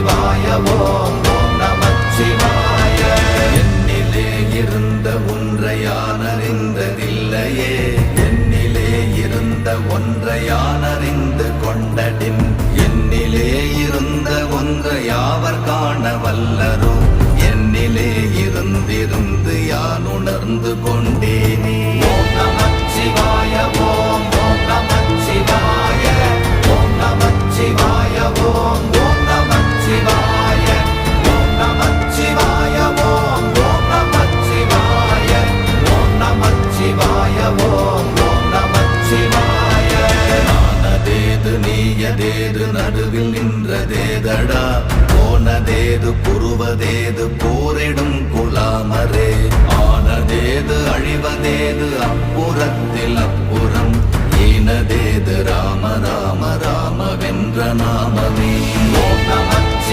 ஓம் ஓம் நமச்சிவாய. என்னிலே இருந்த ஒன்றை யான் அறிந்ததில்லையே, என்னிலே இருந்த ஒன்றை யான் அறிந்து கொண்டடின், என்னிலே இருந்த ஒன்றை யாவர் காண வல்லரோ, என்னிலே இருந்திருந்து யான் உணர்ந்து கொண்டேனே. ஓம் நமச்சிவாய ஓம் ஓம் நமச்சிவாய. ஓம் நமச்சிவாய ஓம் ஓம் நமச்சிவாய. ஓம் நமச்சிவாய ஓம் ஓம் நமச்சிவாய. ஓம் நமச்சிவாய ஓம் ஓம் நமச்சிவாய. நானதேது நீயதேது நடுவில் நின்றதேதடா, போனதேது புருவதேது போரிடும் குலாமரே, ஆனதேது அழிவதேது அப்புறத்தில் அப்புறம், ஈனதேது ராம ராம ராம வென்ற நாமமே. ஓம் நம